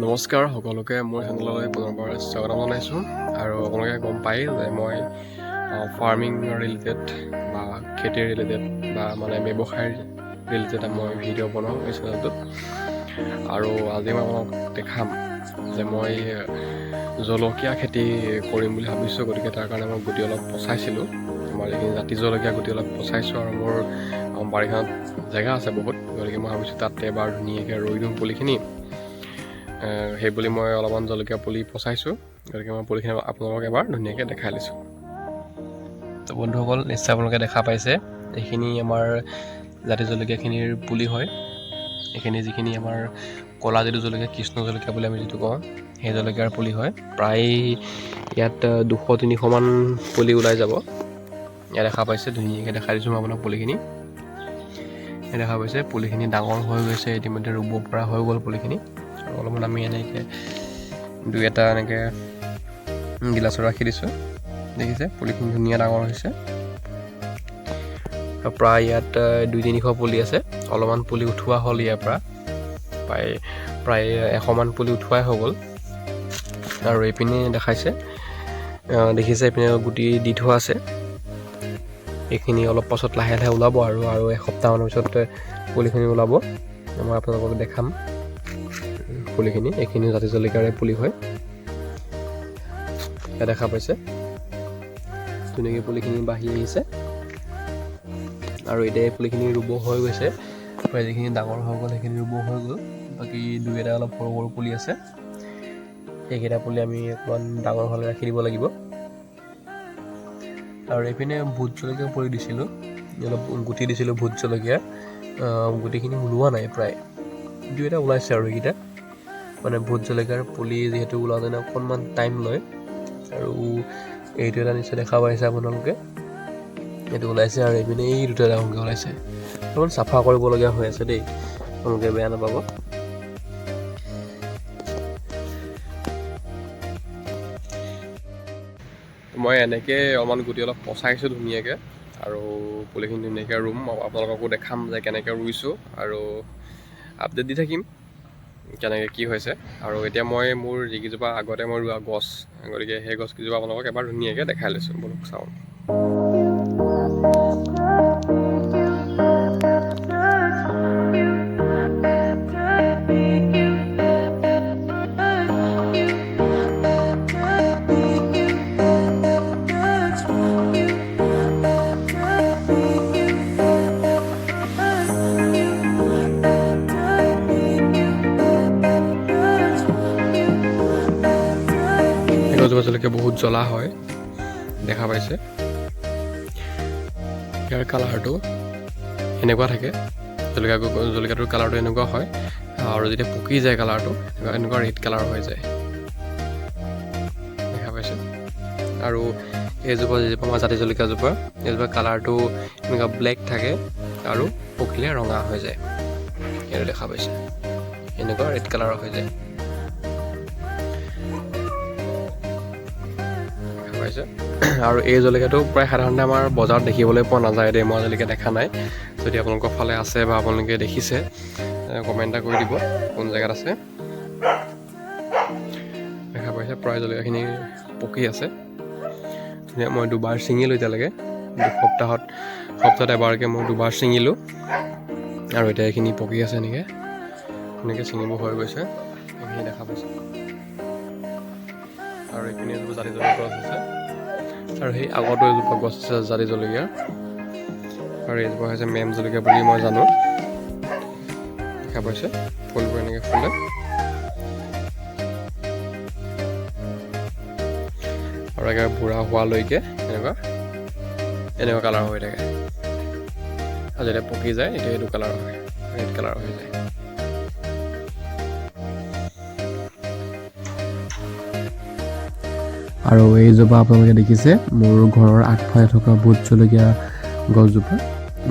নমস্কাৰ সকলোকে মোৰ চেনেললৈ পুনৰবাৰ স্বাগতম জনাইছোঁ আৰু আপোনালোকে গম পায় যে মই ফাৰ্মিং ৰিলেটেড বা খেতিৰ ৰিলেটেড বা মানে ব্যৱসায়ৰ ৰিলেটেড মই ভিডিঅ' বনাওঁ এই চেনেলটোত। আৰু আজি মই আপোনালোকক দেখাম যে মই জলকীয়া খেতি কৰিম বুলি ভাবিছোঁ, গতিকে তাৰ কাৰণে মই গুটি অলপ পচাইছিলোঁ। আমাৰ এইখিনি জাতি জলকীয়া গুটি অলপ পচাইছোঁ আৰু মোৰ বাৰীখনত জেগা আছে বহুত, গতিকে মই ভাবিছোঁ তাত এবাৰ ধুনীয়াকৈ ৰুই দিওঁ পুলিখিনি। সেইবুলি মই অলপমান জলকীয়া পুলি পচাইছোঁ, গতিকে মই পুলিখিনি আপোনালোকক এবাৰ ধুনীয়াকৈ দেখাই লৈছোঁ। তো বন্ধুসকল, নিশ্চয় আপোনালোকে দেখা পাইছে এইখিনি আমাৰ জাতি জলকীয়াখিনিৰ পুলি হয়। এইখিনি যিখিনি আমাৰ ক'লা যিটো জলকীয়া, কৃষ্ণ জলকীয়া বুলি আমি যিটো কওঁ, সেই জলকীয়াৰ পুলি হয়। প্ৰায় ইয়াত 200-300 মান পুলি ওলাই যাব। ইয়াত দেখা পাইছে, ধুনীয়াকৈ দেখাই দিছোঁ মই আপোনাক পুলিখিনি। দেখা পাইছে পুলিখিনি ডাঙৰ হৈ গৈছে, ইতিমধ্যে ৰুব পৰা হৈ গ'ল পুলিখিনি। আৰু অলপমান আমি এনেকৈ দুই এটা এনেকৈ গিলাচত ৰাখি দিছোঁ। দেখিছে পুলিখিনি ধুনীয়া ডাঙৰ হৈছে। প্ৰায় ইয়াত 200-300 পুলি আছে। অলপমান পুলি উঠোৱা হ'ল ইয়াৰ পৰা, প্ৰায় 100 মান পুলি উঠোৱাই হৈ গ'ল। আৰু এইপিনে দেখাইছে, দেখিছে এইপিনে গুটি দি থোৱা আছে। এইখিনি অলপ পাছত লাহে লাহে ওলাব আৰু এসপ্তাহমানৰ পিছত পুলিখিনি ওলাব। মই আপোনালোকক দেখাম পুলিখিনি। এইখিনি জাতি জলকীয়াৰে পুলি হয়। ইয়াত দেখা পাইছে ধুনীয়াকৈ পুলিখিনি বাঢ়ি আহিছে আৰু এতিয়া এই পুলিখিনি ৰুব হৈ গৈছে। প্ৰায় যিখিনি ডাঙৰ হৈ গ'ল সেইখিনি ৰুব হৈ গ'ল। বাকী দুই এটা অলপ সৰু সৰু পুলি আছে। সেইকেইটা পুলি আমি অকণমান ডাঙৰ হ'লে ৰাখি দিব লাগিব। আৰু এইপিনে ভোট জলকীয়া পুলি দিছিলোঁ, অলপ গুটি দিছিলোঁ ভোট জলকীয়া। গুটিখিনি ওলোৱা নাই, প্ৰায় দুই এটা ওলাইছে। আৰু এইকেইটা মানে ভোট জলকীয়াৰ পুলি যিহেতু ওলাওঁতে অকণমান টাইম লয়। আৰু এইটো এটা নিশ্চয় দেখা পাইছে আপোনালোকে, এইটো ওলাইছে। আৰু এইপিনে এই দুটা ডাঙৰকৈ ওলাইছে। অকণমান চাফা কৰিবলগীয়া হৈ আছে দেই, আপোনালোকে বেয়া নাপাব। মই এনেকৈ অলপমান গুটি অলপ পচাইছোঁ ধুনীয়াকৈ, আৰু পুলিখিনি ধুনীয়াকৈ ৰুম। আপোনালোককো দেখাম যে কেনেকৈ ৰুইছোঁ আৰু আপডেট দি থাকিম কেনেকৈ কি হৈছে। আৰু এতিয়া মই মোৰ যিকেইজোপা আগতে মই ৰোৱা গছ, গতিকে সেই গছকেইজোপা আপোনালোকক এবাৰ ধুনীয়াকৈ দেখাই লৈছোঁ। বলক চাওঁ। গছজোপা জলকীয়া বহুত জ্বলা হয়, দেখা পাইছে। ইয়াৰ কালাৰটো এনেকুৱা থাকে, জলকীয়াটোৰ কালাৰটো এনেকুৱা হয়। আৰু যেতিয়া পকি যায় কালাৰটো এনেকুৱা ৰেড কালাৰ হৈ যায়, দেখা পাইছে। আৰু এইজোপা যিজোপা আমাৰ জাতি জলকীয়াজোপা, এইজোপা কালাৰটো এনেকুৱা ব্লেক থাকে আৰু পকিলে ৰঙা হৈ যায়। এইটো দেখা পাইছে, এনেকুৱা ৰেড কালাৰৰ হৈ যায়। আৰু এই জলকীয়াটো প্ৰায় সাধাৰণতে আমাৰ বজাৰত দেখিবলৈ পোৱা নাযায় দেই। মই আজিলৈকে দেখা নাই। যদি আপোনালোকৰ ফালে আছে বা আপোনালোকে দেখিছে, কমেণ্ট এটা কৰি দিব কোন জেগাত আছে। দেখা পাইছে প্ৰায় জলকীয়াখিনি পকি আছে ধুনীয়া। মই দুবাৰ ছিঙিলোঁ এতিয়ালৈকে, সপ্তাহত এবাৰকৈ মই দুবাৰ ছিঙিলোঁ। আৰু এতিয়া এইখিনি পকি আছে এনেকৈ ছিঙিব হৈ গৈছে। এইখিনি দেখা পাইছে। আৰু এইপিনে এজোপা জাতি জলকীয়া গছ আছে, আৰু সেই আগতো এজোপা গছ আছে জাতি জলকীয়া। আৰু এইজোপা হৈছে মেম জলকীয়া বুলি মই জানো। দেখা পাইছে ফুলবোৰ এনেকৈ ফুলে। আৰু একেবাৰে বুঢ়া হোৱালৈকে এনেকুৱা কালাৰ হৈ থাকে। আৰু যেতিয়া পকি যায় এতিয়া এইটো কালাৰ হয়, ৰেড কালাৰ হৈ যায়। আৰু এইজোপা আপোনালোকে দেখিছে মোৰ ঘৰৰ আগফালে থকা ভোট জলকীয়া গছজোপা।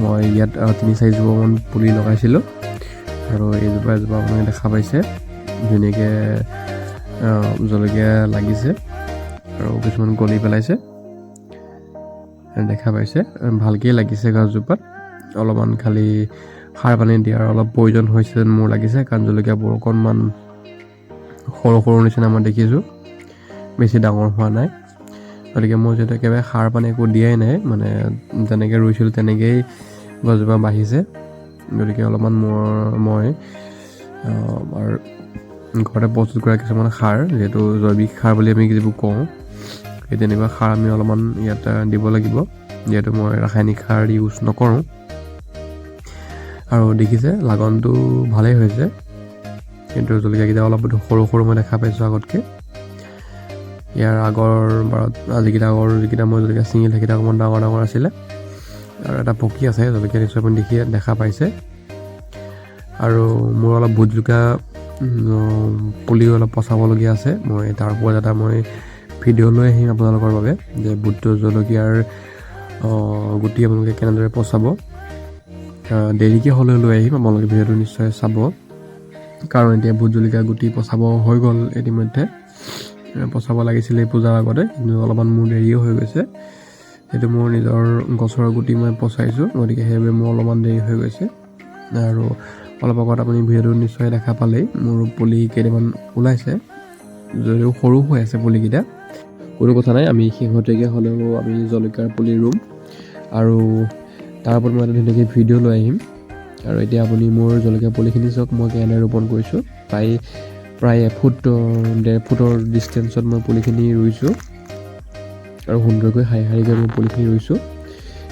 মই ইয়াত 3-4 জোপামান পুলি লগাইছিলোঁ। আৰু এজোপা আপোনালোকে দেখা পাইছে ধুনীয়াকৈ জলকীয়া লাগিছে আৰু কিছুমান গলি পেলাইছে, দেখা পাইছে। ভালকেই লাগিছে গছজোপাত। অলপমান খালি সাৰ পানী দিয়াৰ অলপ প্ৰয়োজন হৈছে যেন মোৰ লাগিছে, কাৰণ জলকীয়াবোৰ অকণমান সৰু সৰু নিচিনা মই দেখিছোঁ, বেছি ডাঙৰ হোৱা নাই। গতিকে মই যিহেতু একেবাৰে সাৰ পানী একো দিয়াই নাই, মানে যেনেকৈ ৰুইছিলোঁ তেনেকৈয়ে গছজোপা বাঢ়িছে। গতিকে অলপমান মই আৰু ঘৰতে প্ৰস্তুত কৰা কিছুমান সাৰ, যিহেতু জৈৱিক সাৰ বুলি আমি যিবোৰ কওঁ, সেই তেনেকুৱা সাৰ আমি অলপমান ইয়াত দিব লাগিব, যিহেতু মই ৰাসায়নিক সাৰ ইউজ নকৰোঁ। আৰু দেখিছে লাগনটো ভালেই হৈছে, কিন্তু জলকীয়াকেইটা অলপ সৰু সৰু মই দেখা পাইছোঁ আগতকৈ। ইয়াৰ আগৰ বাৰত যিকেইটা মই জলকীয়া ছিঙিলে সেইকেইটা অকণমান ডাঙৰ ডাঙৰ আছিলে, আৰু এটা পকী আছে জলকীয়া, নিশ্চয় আপুনি দেখা পাইছে। আৰু মোৰ অলপ ভোট জলকীয়া পুলিও অলপ পচাবলগীয়া আছে। মই তাৰ ওপৰত এটা ভিডিঅ' লৈ আহিম আপোনালোকৰ বাবে, যে ভোট জলকীয়াৰ গুটি আপোনালোকে কেনেদৰে পচাব। দেৰিকৈ হ'লেও লৈ আহিম, আপোনালোকে ভিডিঅ'টো নিশ্চয় চাব, কাৰণ এতিয়া ভোট জলকীয়া গুটি পচাব হৈ গ'ল ইতিমধ্যে। পচাব লাগিছিলে পূজাৰ আগতে, কিন্তু অলপমান মোৰ দেৰিও হৈ গৈছে। সেইটো মোৰ নিজৰ গছৰ গুটি মই পচাইছোঁ, গতিকে সেইবাবে মোৰ অলপমান দেৰি হৈ গৈছে। আৰু অলপ আগত আপুনি ভিডিঅ'টো নিশ্চয় দেখা পালেই, মোৰ পুলি কেইটামান ওলাইছে, যদিও সৰু হৈ আছে পুলিকেইটা। কোনো কথা নাই, আমি শেহতীয়াকৈ হ'লেও আমি জলকীয়াৰ পুলি ৰুম, আৰু তাৰ ওপৰত মই এটা ধুনীয়াকৈ ভিডিঅ' লৈ আহিম। আৰু এতিয়া আপুনি মোৰ জলকীয়া পুলিখিনি চাওক, মই কেনেদৰে ৰোপণ কৰিছোঁ। প্ৰায় 1.5 ফুটৰ ডিষ্টেঞ্চত মই পুলিখিনি ৰুইছোঁ, আৰু সুন্দৰকৈ শাৰী শাৰীকৈ মই পুলিখিনি ৰুইছোঁ।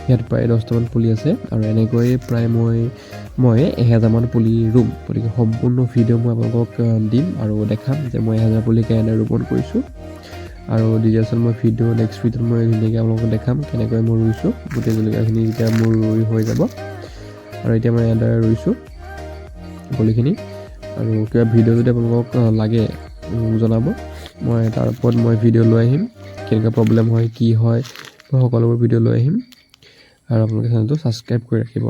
ইয়াত প্ৰায় 10টামান পুলি আছে, আৰু এনেকৈয়ে প্ৰায় মই 1000মান পুলি ৰুম। গতিকে সম্পূৰ্ণ ভিডিঅ' মই আপোনালোকক দিম আৰু দেখাম যে মই 1000 পুলি কেনেদৰে ৰোপণ কৰিছোঁ। আৰু ডিটেইলছত মই নেক্সট ভিডিঅ'ত মই ধুনীয়াকৈ আপোনালোকক দেখাম কেনেকৈ মই ৰুইছোঁ। গোটেই জলকীয়াখিনি যেতিয়া মোৰ ৰুই হৈ যাব, আৰু এতিয়া মই এনেদৰে ৰুইছোঁ পুলিখিনি। আৰু কিবা ভিডিঅ' যদি আপোনালোকক লাগে জনাব, মই তাৰ ওপৰত ভিডিঅ' লৈ আহিম, কেনেকুৱা প্ৰব্লেম হয়, কি হয়, মই সকলোবোৰ ভিডিঅ' লৈ আহিম। আৰু আপোনালোকে চেনেলটো ছাবস্ক্ৰাইব কৰি ৰাখিব।